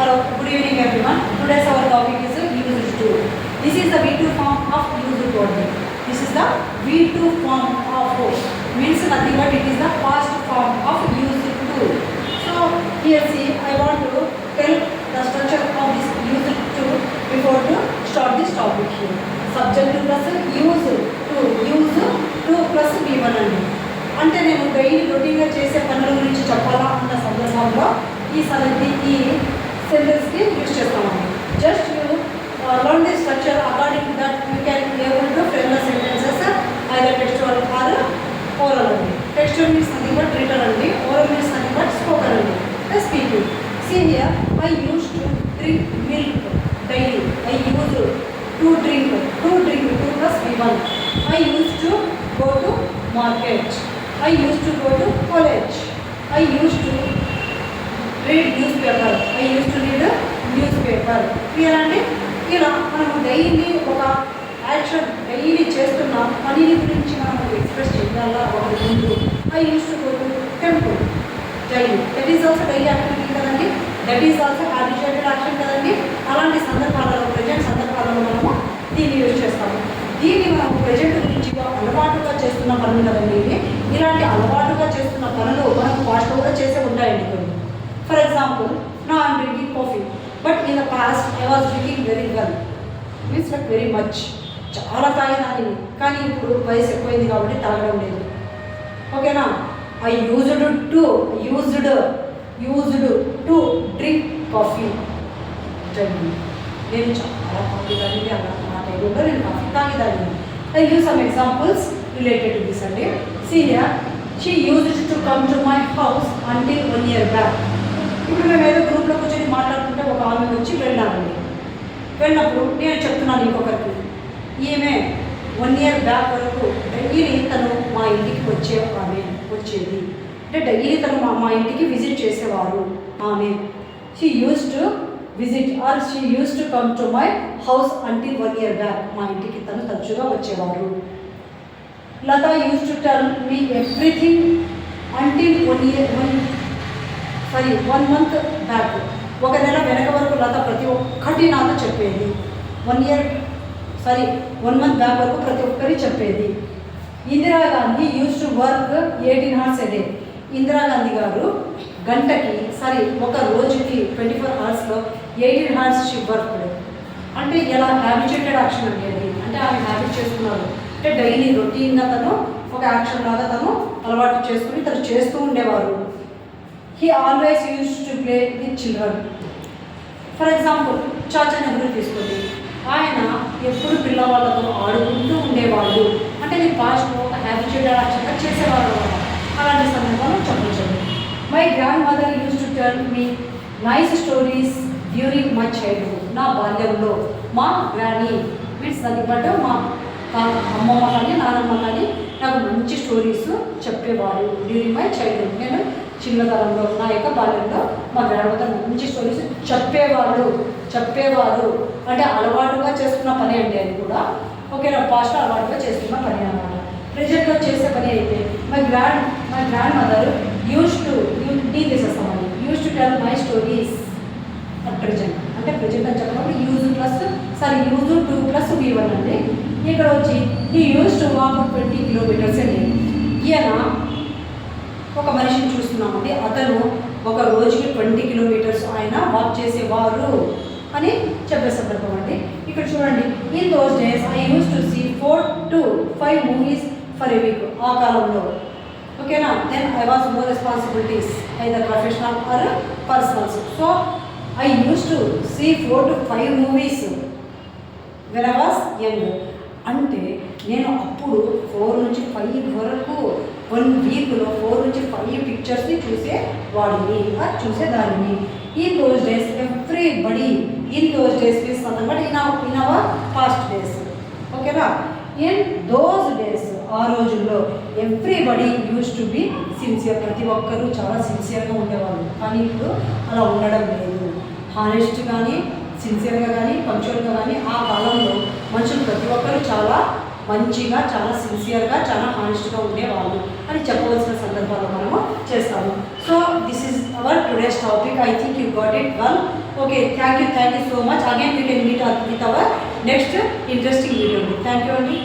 Hello, good evening everyone. Today's our topic is used to. This is the V2 form of used to only. This is the V2 form of means nothing but it is the past form of used to. So here see, I want to tell the structure of this used to before to start this topic here. Subject plus use to plus V1 అండి. అంటే నేను daily రొటీన్గా చేసే పనుల గురించి చెప్పాలా అన్న సందర్భంలో ఈ సెంటెన్స్కి యూజ్ చేస్తామండి. Just you learn the structure according to that you can able to frame the sentences either textual or oral అండి. Textual means nothing but written అండి. Oral means nothing but spoken అండి. Speaking. See here I use to drink milk daily. I use to drink to plus V1. I use to go to market. I used to go to college. I used to read newspaper. I used to read a newspaper. Clear అండి? ఇలా మనము daily ఒక action daily చేస్తున్న పనిని గురించి మనం express చేయాలా ఒక ముందు. I used to go to temple daily. That is also daily activity కదండి. That is also habituated action కదండి. అలాంటి సందర్భాలలో ప్రజెంట్ సందర్భాలలో మనము దీన్ని యూజ్ చేస్తాము. దీన్ని మనం ప్రజెంట్ గురించి అలవాటుగా చేస్తున్న పనులు కదండి ఇవి. ఇలాంటి అలవాటుగా చేస్తున్న పనులు మనం పాస్ట్లో కూడా చేసే ఉంటాయండి కొన్ని. ఫర్ ఎగ్జాంపుల్ నా I'm drinking coffee but in the past I was drinking very well means like very much. చాలా తాగినాను కానీ ఇప్పుడు వయసు ఎక్కువైంది కాబట్టి తాగడం లేదు. ఓకేనా? I used to drink coffee. నేను చాలా కాఫీ తాగింది అలా ఆ టైంలో నేను కాఫీ తాగేదాన్ని. I give some examples related to this అండి. See here, she used to come to my house until 1 year back. ఇప్పుడు మేము ఏదో గ్రూప్లో కూర్చొని మాట్లాడుతుంటే ఒక ఆమె వచ్చి వెళ్ళానండి. వెళ్ళినప్పుడు నేను చెప్తున్నాను ఇంకొకరికి, ఈమె 1 year బ్యాక్ వరకు డైలీ తను మా ఇంటికి వచ్చేది అంటే డైలీ తను మా ఇంటికి విజిట్ చేసేవారు ఆమె. She use to visit or she use to come to my house until 1 year back. మా ఇంటికి తను తరచుగా వచ్చేవారు. Lata used to tell me everything until 1 month back. ఒక నెల వెనక వరకు లత ప్రతి ఒక్కటి నాతో చెప్పేది. 1 month బ్యాక్ వరకు ప్రతి ఒక్కరి చెప్పేది. Indira Gandhi use to work 18 hours a day. Indira Gandhi గారు గంటకి ఒక రోజుకి 24 hours 18 hours షీ వర్క్. అంటే ఎలా హ్యాబిచుయేటెడ్ యాక్షన్ అండి అది. అంటే ఆమె హ్యాబిట్ చేసుకున్నారు. అంటే డైలీ రొటీన్గా తను ఒక యాక్షన్ లాగా తను అలవాటు చేసుకుని తను చేస్తూ ఉండేవారు. He always use to play with children. For example Chacha Nehru తీసుకోండి. ఆయన ఎప్పుడు పిల్లవాళ్ళతో ఆడుకుంటూ ఉండేవాళ్ళు. అంటే నేను పాస్ట్లో ఒక హ్యాబిచుయేటెడ్ యాక్షన్గా చేసేవారు. అలాంటి సందర్భంలో చెప్పచ్చు. My grand mother use to tell me nice stories during my childhood. నా బాల్యంలో మా గ్రానీ మీన్స్ దాన్ని బట్టి మా అమ్మమ్మ కానీ నానమ్మ కానీ నాకు మంచి స్టోరీస్ చెప్పేవారు డ్యూరింగ్ మై చైల్డ్హుడ్. నేను చిన్నతనంలో నా యొక్క బాల్యంలో మా గ్రాండ్ మదర్ మంచి స్టోరీస్ చెప్పేవారు. అంటే అలవాటుగా చేస్తున్న పని అండి అది కూడా. ఓకేనా? పాస్ట్లో అలవాటుగా చేస్తున్న పని అన్నమాట. ప్రెజెంట్లో చేసే పని అయితే my grand mother use to తీసేస్తామండి. Use to tell my stories at present. అంటే ప్రెజెంట్ అని చెప్పినప్పుడు యూజ్ టు ప్లస్ V1 అండి. ఇక్కడ వచ్చి ఈ యూజ్ టు వాక్ 20 kilometers అండి. ఈయన ఒక మనిషిని చూస్తున్నామండి. అతను ఒక రోజుకి 20 kilometers ఆయన వాక్ చేసేవారు అని చెప్పే సందర్భం అండి. ఇక్కడ చూడండి, in those days I use to see 4 to 5 movies for a week. ఆ కాలంలో ఓకేనా? Then I was more responsibilities either professional or personals. So I use to see 4 to 5 movies when I was young. అంటే నేను అప్పుడు 4 నుంచి 5 వరకు 1 వీక్లో 4 నుంచి 5 పిక్చర్స్ని చూసేవాడిని చూసేదాన్ని. In those days everybody in those days means nothing but in our past days. ఓకేనా? ఇన్ దోస్ డేస్ ఆ రోజుల్లో everybody use to be sincere. ప్రతి ఒక్కరూ చాలా సిన్సియర్గా ఉండేవాళ్ళు. కానీ ఇప్పుడు అలా ఉండడం లేదు. హానెస్ట్ కానీ సిన్సియర్గా కానీ పంక్చువల్గా కానీ ఆ కాలంలో మనుషులు ప్రతి ఒక్కరు చాలా మంచిగా, చాలా సిన్సియర్గా, చాలా హానెస్ట్గా ఉండేవాళ్ళు అని చెప్పవలసిన సందర్భాలు మనము చేస్తాము. So this is our today's topic. I think you got it well. Okay, thank you so much. Again you can meet with our next interesting video. Thank you అండి.